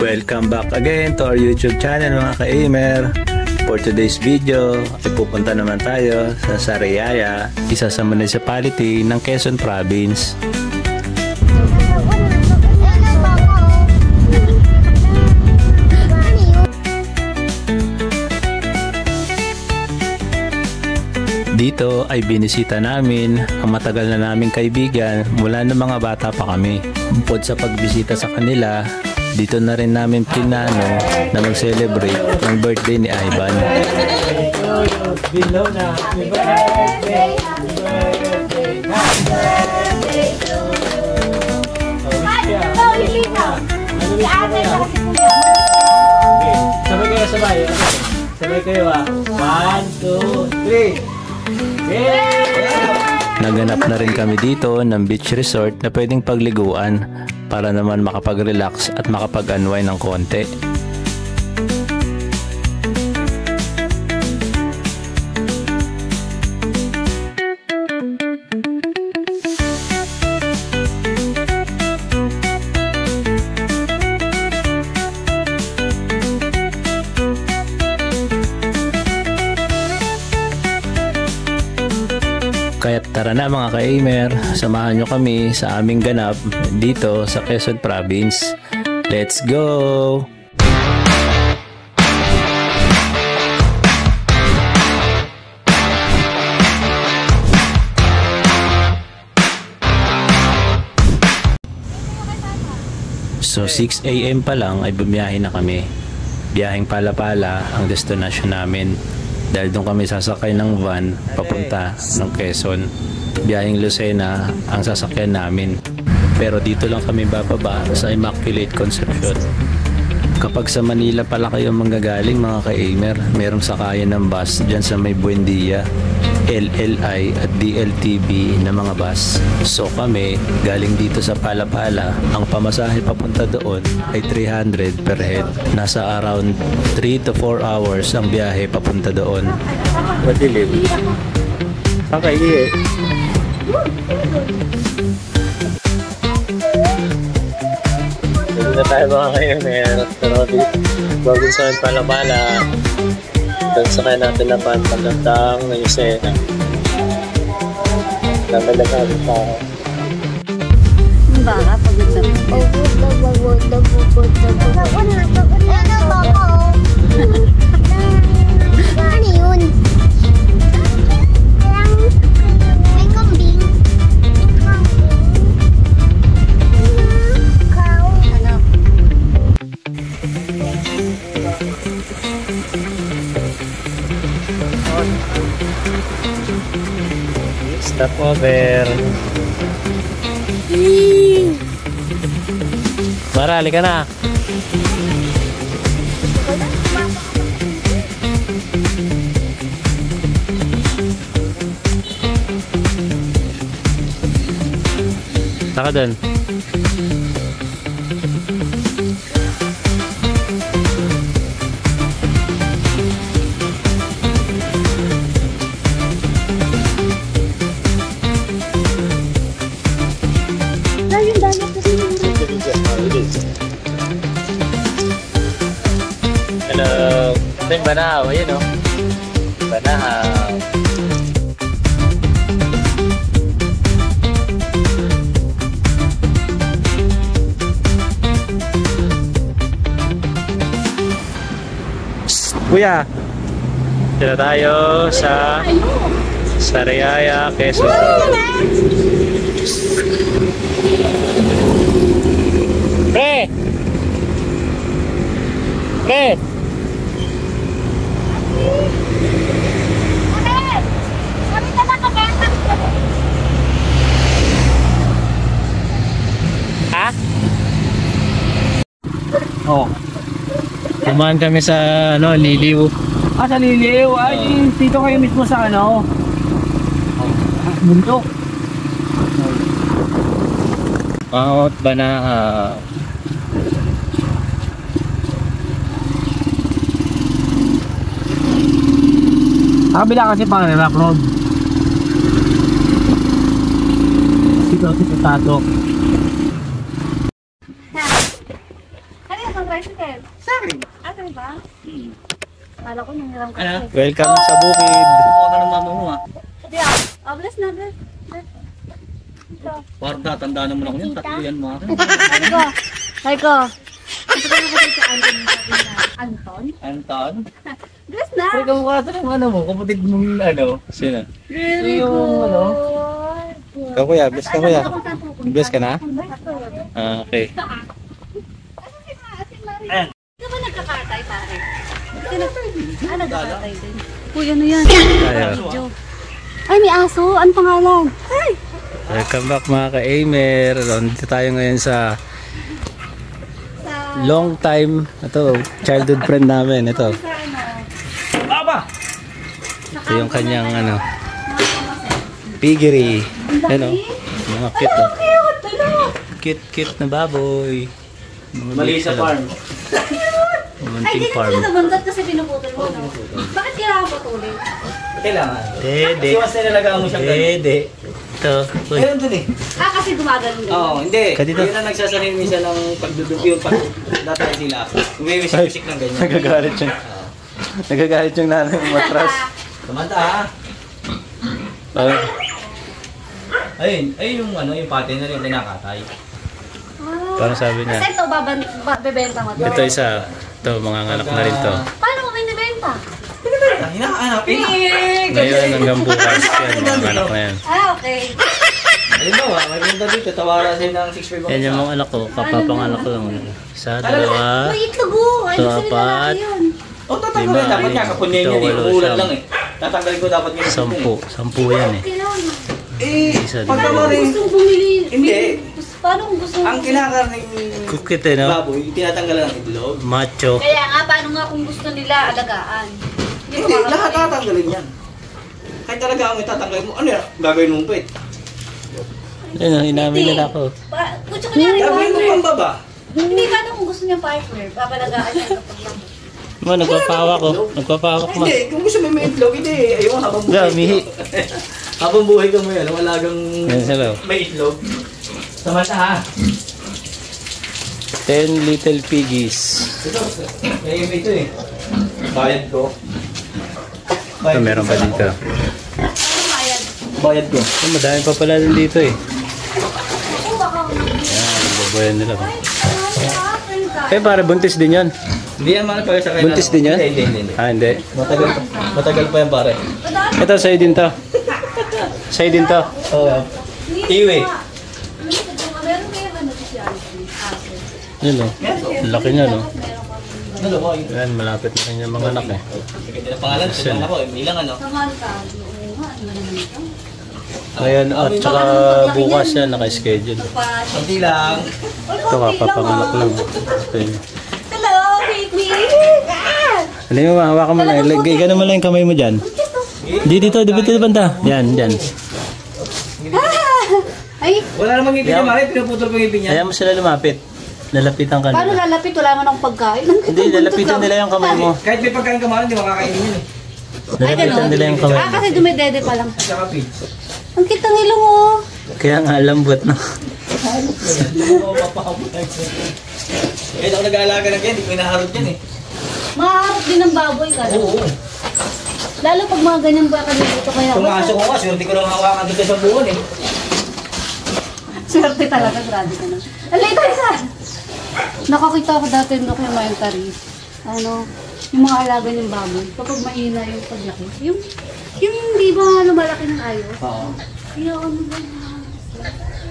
Welcome back again to our YouTube channel mga ka-aimer. For today's video, ay pupunta naman tayo sa Sariaya, isa sa municipality ng Quezon Province. Dito ay binisita namin ang matagal na naming kaibigan mula ng mga bata pa kami. Bukod sa pagbisita sa kanila, dito na rin namin pinano na mag-celebrate ng birthday ni Ivan. Sabay kayo ah. 1, 2, 3. Naganap na rin kami dito ng beach resort na pwedeng pagliguan para naman makapag-relax at makapag-unwind ng konti. Kaya tara na mga ka-aimer, samahan nyo kami sa aming ganap dito sa Quezon Province. Let's go! So 6 AM pa lang ay bumiyahe na kami. Biyaheng Pala-Pala ang destinasyon namin. Dahil doon kami sasakay ng van papunta ng Quezon. Biyaheng Lucena ang sasakyan namin. Pero dito lang kami bababa sa Immaculate Conception. Kapag sa Manila pala kayo manggagaling mga ka-aimer, merong sakayan ng bus dyan sa may Buendia, LLI at DLTB na mga bus. So kami, galing dito sa Pala-Pala, ang pamasahe papunta doon ay 300 per head. Nasa around 3 to 4 hours ang biyahe papunta doon. Madilim. Okay, eh. Dito na tayo mga ka-aimer. Pero bago sa Pala-Pala, sakay natin na pantagandang ng Lucena. Namalagay pa. Baka pagod ano yun? May kambing. Stop over. Marali ka na. Saka dun. Hello. Ito yung Banahaw. Ayan o. Banahaw. Kuya. Dito tayo sa Sariaya, Quezon. Pre! Pre! Ha? Oh. Kumain kami sa Liliw. Sa Liliw? Ay, dito kayo mismo sa bundok. Out Banahaw. Sa kabila kasi pang rock road. Dito si Tato. Ano yung tricycle? akin? Sa akin. Akin ba? Kala ko nangiram ka. Ano? Welcome sa bukid. Kuha ka ng mama mo ha. Hindi ah. Oh, bless na, bless. Ito. Parang tatandaan naman ako yan. Tatlo yan mga akin. Sabi ko. Sabi ko. Ito ka nakatay si Anton. Anton? Anton? Bless na. Ay, kamukha ito ng ano mo. Kapatid mong ano. Sino? Very Yung good. ano? Ikaw kuya, bless ka kuya. Bless ka na? Ayan. Okay. Ayan. Hindi ka ba nagkakatay, pare? Nagkakatay din. Uy, ano yan? Tayo. Ay, may aso. Ano pangalan? Ay! Welcome back mga ka-Aimer. Dito tayo ngayon sa long time. Ito, childhood friend namin. Ito. Aba! Ito yung kanyang ano, piggery. Ano? Mga cute. Oh. Cute! Ano? Cute na baboy. Mga Mali sa farm. Ay, Munting di farm. na nabanggap kasi pinuputol mo, no? Bakit kailangan patuloy? Kailangan. Dede. Kasi mas nilalagaan mo siyang gano'n. Dede. Ito. Uy. Meron dun eh. Ah, kasi gumagano din. Oo, hindi. Kadito. Yun ang nagsasahin minsan ng pagdudug yung pag-datay sila. Umiwisik-wisik ng ganyan. Nagagalit siya. Nagagalit yung nanay ng matras. Tumanda ha. Ayun yung ano, yung partner yung kinakatay. Parang sabi niya. Kasi ito, bebenta mo. Ito isa. Ito, mga anak na rin to. Paano mo binibenta? Hinahanapin na. Ngayon hanggang bukas yan, mga anak na yan. Ah, okay. Ayun daw may bunda dito. Tawaran sa'yo ng 6.5. Yan yung mga anak ko. Kapapanganak ko lang. Isa, dalawa. May itlog oh. Ay, Ito, gusto nila apat. lalaki yun. O, tatanggalin. Lima, Dapat nga, kapunyan ito, yan eh. walo, Ulan siyam. lang eh. Tatanggalin ko dapat yun. 10 yan eh. Kailangan. Isa, Pagka dalawa. mo rin. Gustong bumili. Hindi. Paano kung gusto Ang kinakarning Kukit eh, no? baboy, tinatanggalan ng itlog. Macho. Kaya nga, paano nga kung gusto nila alagaan? Hindi, lahat tatanggalin yan. Kahit talaga ang itatanggalin mo, ano yan? Gagawin mong pet. Ayun, inamin nila ako. Kutsa kunyari Gagawin mo partner. pang baba. Hindi, paano kung gusto niya partner? Papalagaan niya kapag lang. Mo, nagpapahawak ko. Nagpapahawak mo. Hindi, kung gusto mo may itlog, hindi. Ayun, habang buhay. Yeah, mihi. Habang buhay ka mo yan, walagang Yan sila. may itlog. Samanta ha. 10 little piggies. Ito, may ito eh. Bayad ko. Ito, meron pa dito. Ano bayad? Bayad ko. Oh, madami pa pala din dito eh. Oo, baka. Yan, babayan nila. Ay, akin ka. Eh, para buntis din yan. Hindi yan mga pag sa kailangan. Buntis din yan? Hindi. Ah, hindi. Matagal pa yan pare. Ito, sa'yo din to. Sa'yo din to. Oo. Iwi. Meron kayo ba nagsisiyaan? Yun o. Ang laki niya, no? Ano ko? Yan, malapit na rin yung mga anak eh. Ganda na pangalan. Sila ako. Ilang ano. Kamal ka. Oo nga, ano naman ito? Ngayon, at saka bukas yan, naka-schedule. Ito pa. Kunti lang. Ito, kapapanganak lang. Ito yun. Hello, baby! Ah! Ano yung hawakan mo lang? Gano'n mo lang yung kamay mo dyan. Dito, dito banda. Yan, dyan. Ay, Wala namang ngipin niya, Mari. Pinuputol ko yung ngipin niya. Ayaw mo sila lumapit. Lalapitan ka paano nila. lalapit? Wala mo ng pagkain. Hindi, lalapitan nila yung kamay mo. Kahit may pagkain ka, Mari, hindi makakainin yun eh. Lalapitan nila yung kamay Ah, mo. kasi dumidede pa lang. Saka pig. Ang kita ng ilong oh. Kaya nga lambot, no? Hindi mo mapapabutay. Kahit ako nag-aalaga ng yan, hindi ko inaharap yan eh. Maharap din ng baboy ka. Oo. Lalo pag mga ganyan ba kami dito kaya. Pumasok ko nga, swerte ko lang hawakan dito sa buwan eh. Swerte talaga, grabe ka na. Alay tayo sa! Nakakita ko dati ng documentary. Ano, yung mga alaga ng baboy. Kapag mahina yung paglaki. Yung hindi ba lumalaki ng ayos? Oo. Yung ano ba?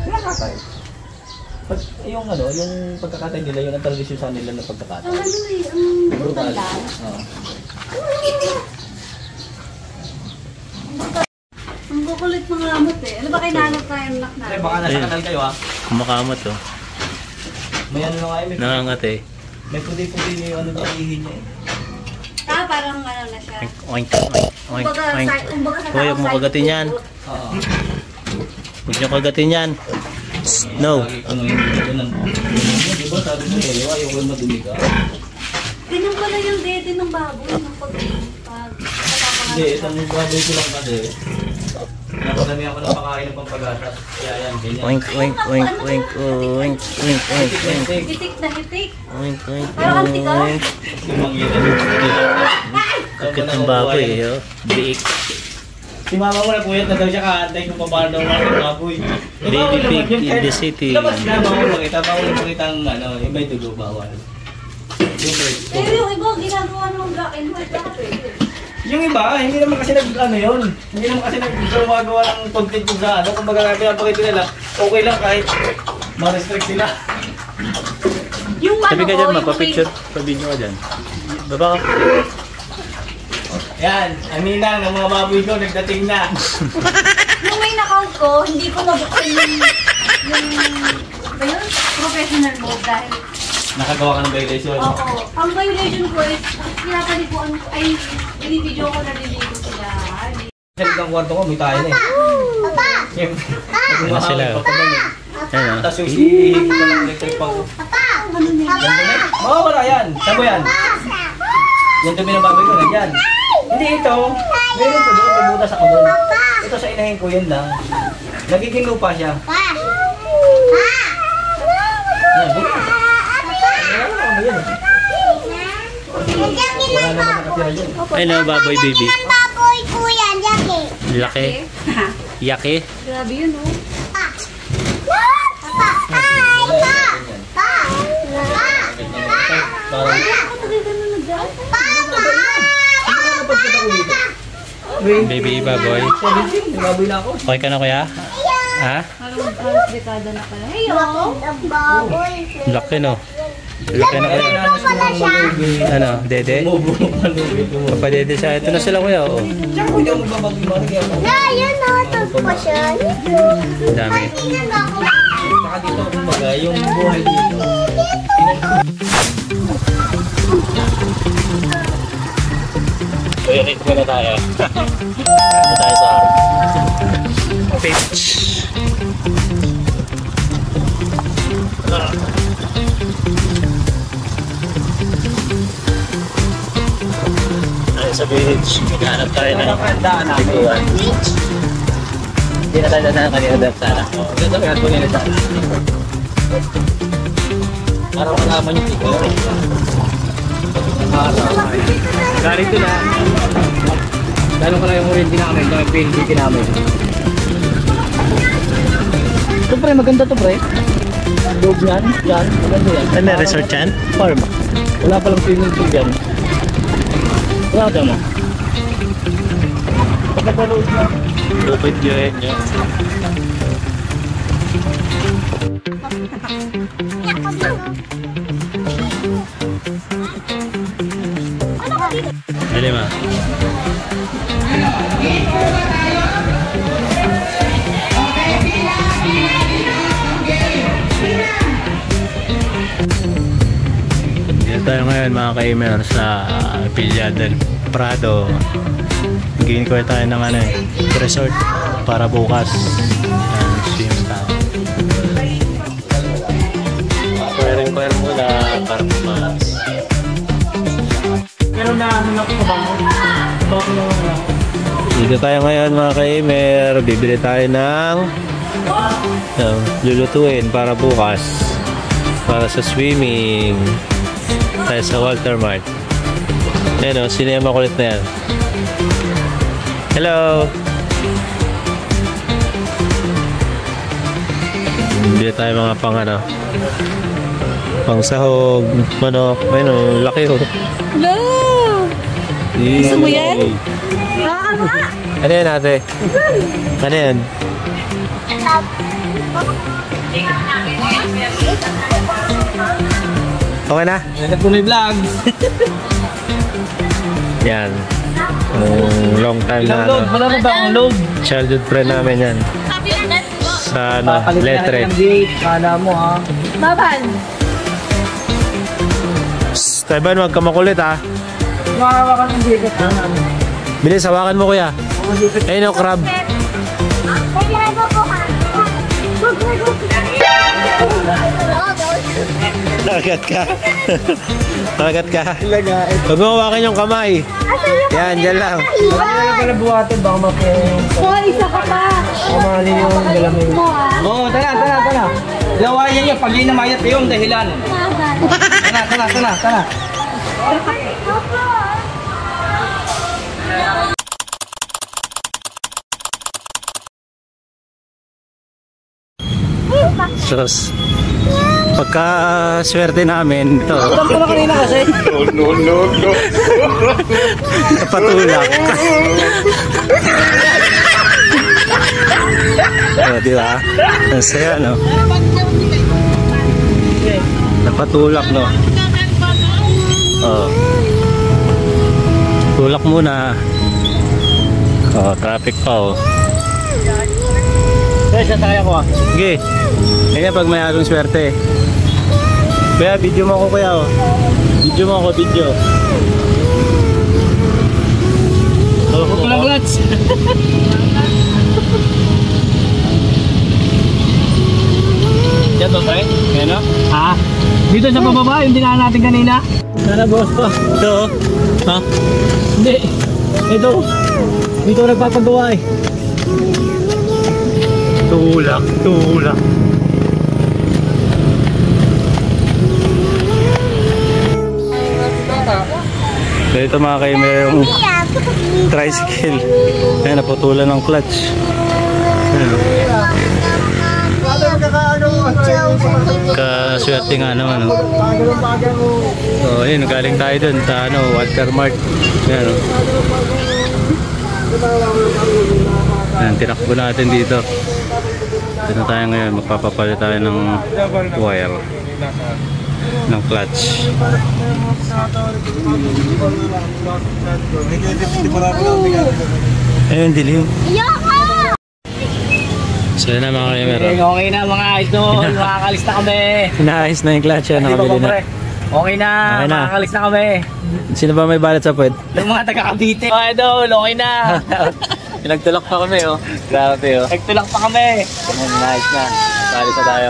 Nakakatay. Yung ano, yung pagkakatay nila, yun ang tradisyon sa nila na pagkakatay. Ang ano eh, ang Brutal. tandaan. Oo. Ang kukulit mga amot eh. Ano ba kailangan tayo anak na? Pre, baka nasa kanal kayo ha. Kumakamot, oh. May ano na nga eh, Nangangat eh. may puti-puti na yung ano na ihin niya eh. Ah, parang ano na siya. Oink, oink, oink, oink. Huwag mo kagatin yan. Oo. Huwag niyo kagatin yan. No. Lagi ko nung yun ang... Di ba sabi mo eh, ayaw ko madumi ka. Ganyan pala yung dede ng baboy. Nung pag Hindi, itong baboy ko lang kasi. Napadami ako ng pakain ng pampagatas. Kaya yan, ganyan. Oink, oink, oink, oink, oink, oink, oink, oink. Hitik na hitik. Oink, oink, Parang ang tigas. oink. Kakit ng baboy, oh. Biik. Si mama mo nagpuyat na daw siya kaantay kung paano daw mga baboy. Baby pig in the city. Labas na, bawal makita ang ano, yung may dugo, bawal. Pero yung iba, ginagawa ng black and white. Yung iba, hindi naman kasi ano yun. Hindi naman kasi gumagawa ng content kung sa ano. Kung baga pinapakita nila, okay lang kahit ma-restrict sila. Yung Sabi ka dyan, yung mapapicture, pa-video ka dyan. Baba ka. Yan, aminang ng mga baboy ko, nagdating na. Yung main account ko, hindi ko nabuksan yung ba yun? Professional mode dahil Nakagawa ka ng violation. oo. Ang violation ko is pinapaliguan ko ay binibidyo ko na nililigo sila. Sa likang kwarto ko, may tayo na eh. Papa! Siyempre. Ano na sila? Ayan o. Tapos yung sihihig ko ng electric pang... Ano na yun? Mawawala yan. Saan mo yan? Yung dumi ng baboy ko, nandiyan. Hindi ito. Meron to doon, may butas ako doon. Ito sa inahin ko, yun lang. Nagiging lupa siya. Yan, butas. Ano yan? Wala naman nakatira dyan. Ayun o, baboy baby. Ang baboy ko yan, Jackie. Laki. Yaki. Grabe yun, oh. Papa! Parang... Ako tagay ganun na dyan. Ano napagkita ko dito? Baby baboy. 17, may baboy na ako. Okay ka na kuya? Ha? Halos dekada na pala. Hey, oh. Ang baboy. Laki no? Laki na kuya. Ano? Dede? Papadede siya. Ito na sila kuya. Oo. Diyan ko hindi ako magbabagimari kaya ako. Yun o, tapos yan. Ang dami. Saka dito, kumbaga, yung buhay dito. Uyanit ko na tayo. Ito tayo sa pitch. Tayo sa beach. Maghanap tayo ng liguan. Hindi na tayo na kanina dahil sana. Dito kaya ito nila sana. Parang malaman yung tiko. Ganito na. Tanong ko lang yung orientin namin, yung PLDT namin. Ito pre, maganda to pre. Loob yan, yan, maganda yan. Ano na resort yan? Farm. Wala palang swimming pool yan. Wala ka mo. Pagkatalood na. Open view eh. Dali ma. Dito tayo ngayon mga ka-email sa Villa del Prado. Gawin ko tayo ng ano eh, resort para bukas. Yan, swim tayo. Inquire muna para bukas. Pero na ano na ko ba mo? Dito tayo ngayon mga ka-Emer. Bibili tayo ng lulutuin para bukas. Para sa swimming. Tayo sa Walter Mart. Ayan o, sino yung makulit na yan? Hello! Bibili tayo mga pang ano. Pang sahog, manok. Ayun o, laki o. Hello! Gusto mo yan? Ano yan ate? Ano yan? Okay na? Nagtuloy vlog. Yan. Long time na Load, ano. wala na ba ang load? Childhood friend namin yan. Sa ano, letre. Kala mo ha. Baban! Taiban, wag ka makulit ha. Makawakan ng bigat na. Bilis, hawakan mo kuya. Ayun o, crab. Kagat ka. Kagat ka. Huwag mo hawakan yung kamay. Yan, dyan lang. Hindi na pala buhatin, baka mapong... Oh, isa ka pa. Kamali yung galamay. Oo, tara. Gawayan niyo, pag yun namayat yung dahilan. Tara. Sus. Pagka swerte namin, ito. Alam ko na kanina kasi. No. Napatulak. Oh, di ba? Ang saya, no? Napatulak, no? Oh. Tulak muna. Oh, traffic pa, oh. Sa tayo ko ah. Sige. Kaya pag may harong swerte. Kuya, video mo ako, kuya, oh. Video mo ako, video. Huwag ko lang clutch. Diyan to, pre? Kaya no? Ha? Dito sa pababa, yung dinaan natin kanina. Sana boss pa. Ito, oh. Ha? Hindi. Ito. Dito nagpapagawa eh. Tulak. Dito mga kayo, mayroong tricycle. Ayan, naputulan ng clutch. Ayan. Kaswerte nga naman, no? So, ayun, galing tayo dun sa Watermark. Ayan, no? Ayan, tinakbo natin dito. Dito na tayo ngayon, magpapapalit tayo ng wire ng clutch. Ayun, dilim. So yun na mga kayamer. Okay na mga idol, makakalis na kami. Inaayos na yung clutch yan, nakabili na. Okay na, makakalis na kami. Sino ba may balat sa puwet? Yung mga taga-Cavite. Mga idol, okay na. Pinagtulak pa kami, oh. Grabe, oh. Nagtulak pa kami. Nice na. Salis na tayo.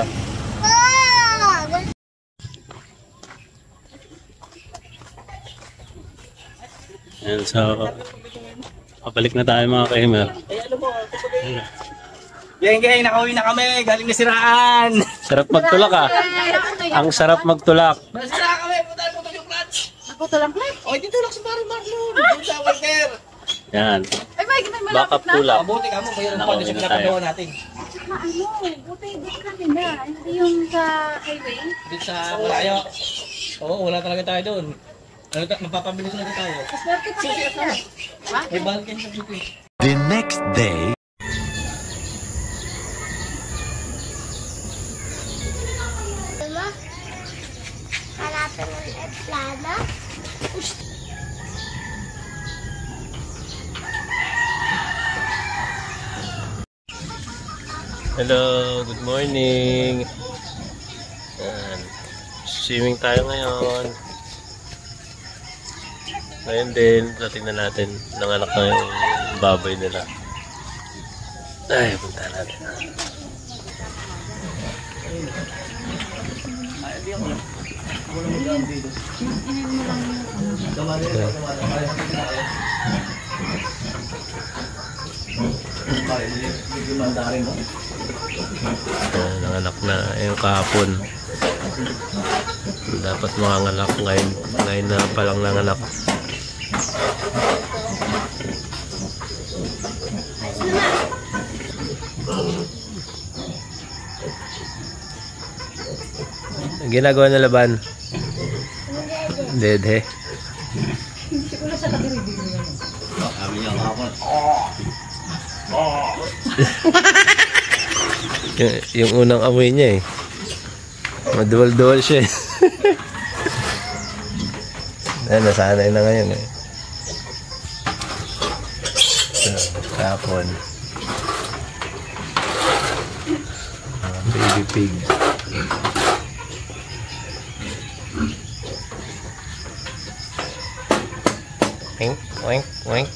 Ayan, so pabalik na tayo mga kahimer. Geng, nakauwi na kami. Galing na siraan. Sarap magtulak, ah. Ang sarap magtulak. Nasira kami. Punta yung clutch. Naputulak na. Okay, dito lang sa Marlon. Dito sa Walter. Yan. Ay, may malapit Backup na. tulak. Mabuti ka mo. Mayroon pa Nakauwi doon sa na tayo. pinapagawa natin. Saka buti dito kami na. Hindi yung sa highway. Dito sa Malayo. Oo, wala talaga tayo doon. Mapapabilis na tayo. Swerte pa kayo sa. May bahal kayo sa buti. The next day. Hanapin ng eplana. Hello, good morning. Yan. Swimming tayo ngayon. Ngayon din, tingnan natin nanganak na yung baboy nila. Ay, punta natin. Nanganak na yung kahapon. Dapat manganganak ngayon. Ngayon na palang nanganak. Ang ginagawa na laban? Dede. yung unang amoy niya eh. Maduwal-duwal siya eh. Nasanay na ngayon eh. Kapon. Baby pig. Wink, wink, wink.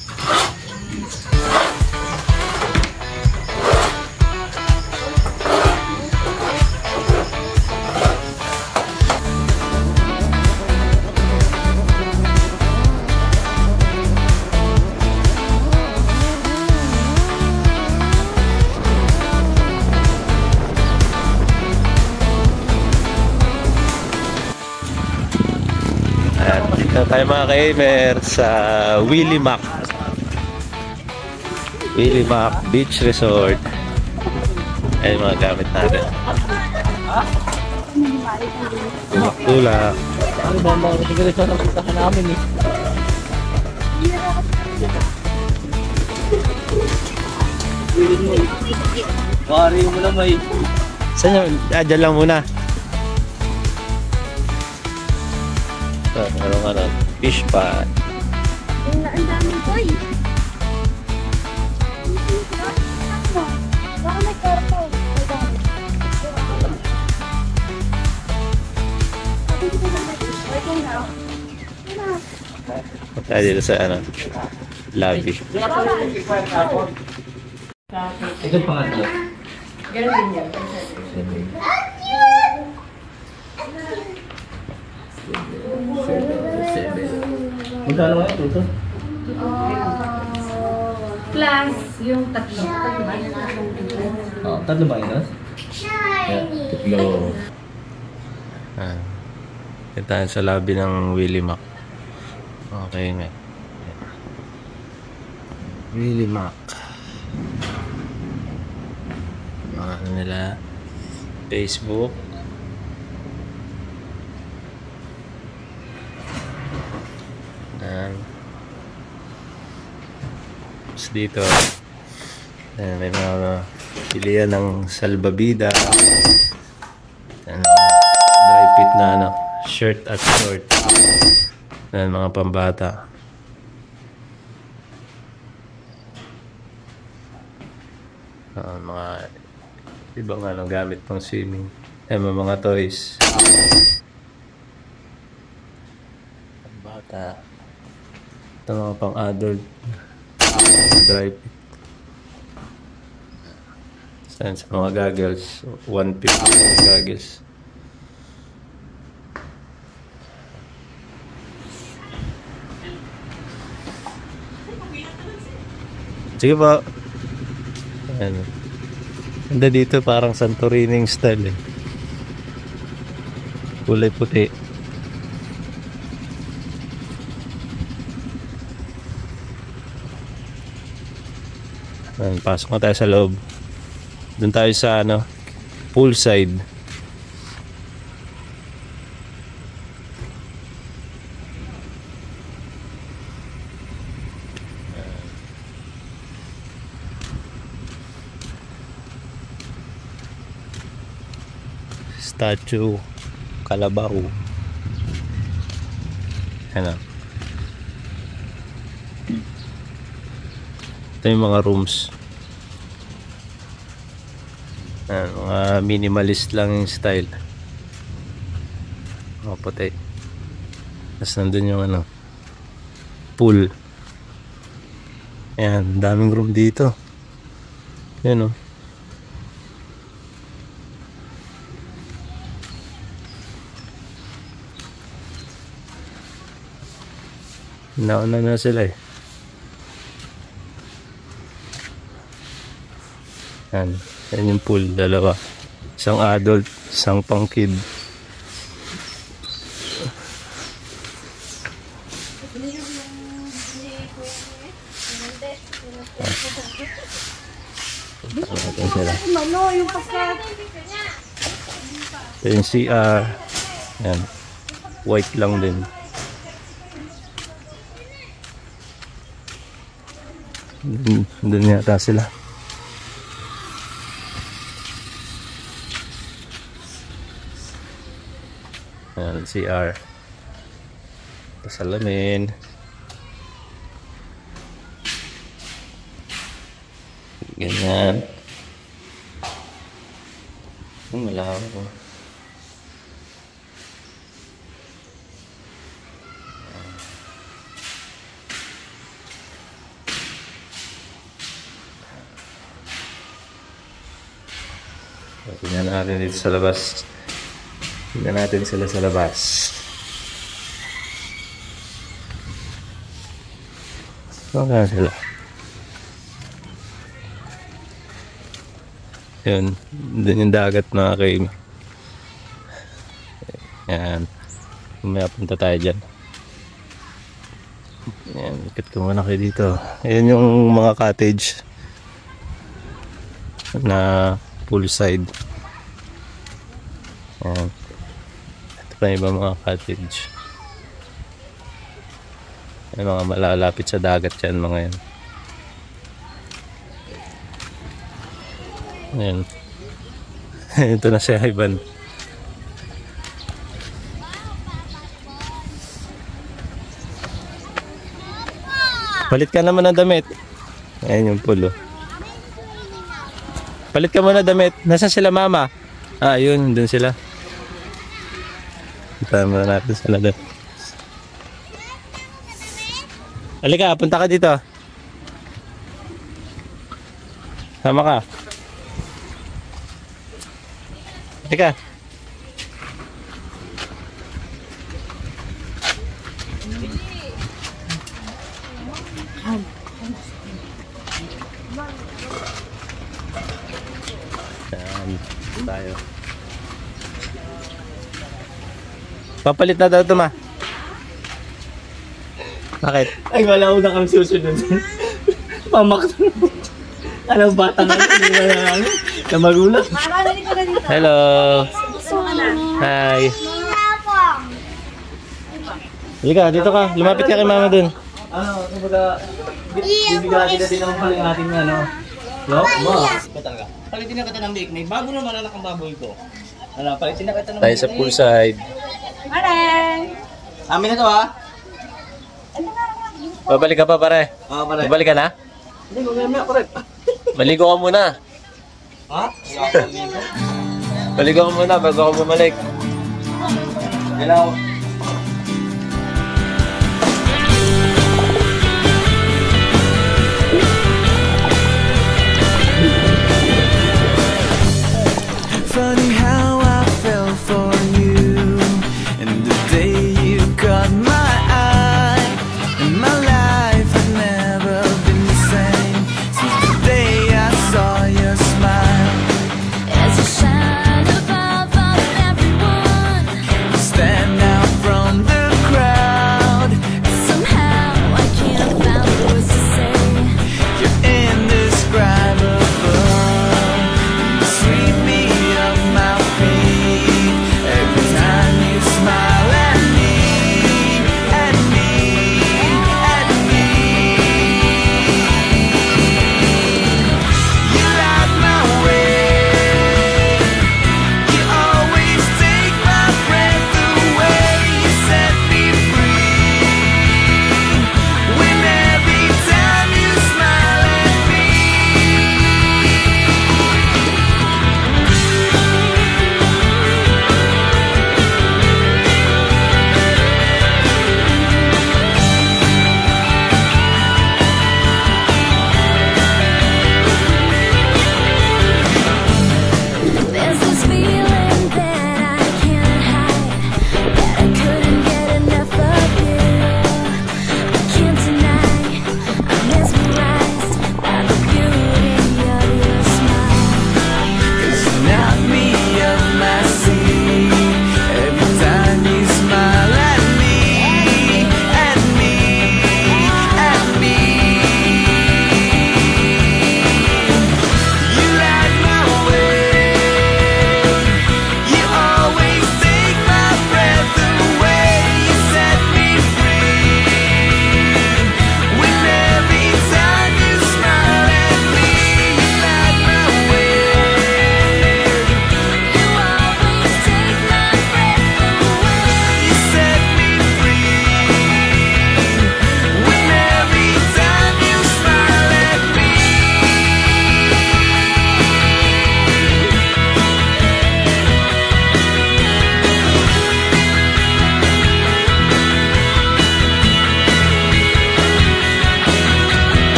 Dito tayo mga ka-aimer sa Willie Mac Beach Resort. Ay mga gamit natin. Tulak. Ano ba ang mga regulasyon ang puntahan namin eh? Wari mo na may. Saan yun? Dyan lang muna. So, meron fish pond. Ang dami ko eh. Baka may karpo. Tayo dito sa lobby. Ito pangatlo. Magkano nga ito? Plus, yung tatlo. Tatlo ba yun? Tatlo. Dito tayo sa lobby ng Willie Mac. Okay na. Willie Mac. Mga ano nila, Facebook. Tapos dito may mga pilihan ng salbabida, dry fit na shirt at short, mga pambata. Mga ibang gamit pang swimming. Mga toys. Bata. Ito mga pang adult. Dry fit. Saan sa mga goggles. 150 mga goggles. Sige po. Ganda dito, parang Santorini style kulay puti. Pasok na tayo sa loob. Doon tayo sa poolside. Statue Kalabaw. Ito yung mga rooms. Mga minimalist lang yung style. Mga puti. Tapos nandun yung pool. Ayan, daming room dito. Yan nauna na sila Yan yung pool, dalawa. Isang adult, isang pang kid. Ito yung CR. Yan. White lang din. Doon yata sila. Ayan, CR. Pasalamin. Ganyan. Malawak po. Tingnan natin dito sa labas. Tingnan natin sila sa labas. Okay sila. Yun. Doon yung dagat mga kaim. Yan. May punta tayo dyan. Ayan, ikot ko muna kayo dito. Ayan yung mga cottage na poolside. Ayan. Ito pa yung ibang mga cottage. Ayan, mga malalapit sa dagat yan mga yan. Ayan. Ito na si Ivan. Palit ka naman ng damit. Ayan yung pulo. Palit ka muna damit. Nasaan sila mama? Ah, yun. Doon sila. Puntahan muna natin sila doon. Halika, punta ka dito. Sama ka. Halika. Tayo. Papalit na daw ito, ma. Bakit? Ay, wala ko na kami susunod. Pamak. Alam, bata nga. Na magulang. Hello. Hi. Halika, dito ka. Lumapit ka kay mama dun. Ano, kumbaga, bibigyan natin naman pala natin ano. No? Patanga. Palitin na kita ng bake. May bago naman anak ang baboy ko. Ano, palitin na kita ng Tayo sa poolside. Amin na to ha? Babalik ka pa pare. Pare. Babalik ka na? Hindi, mamaya pare. Maligo ka muna. Ha? Maligo ka muna bago ako bumalik. Hello. Funny how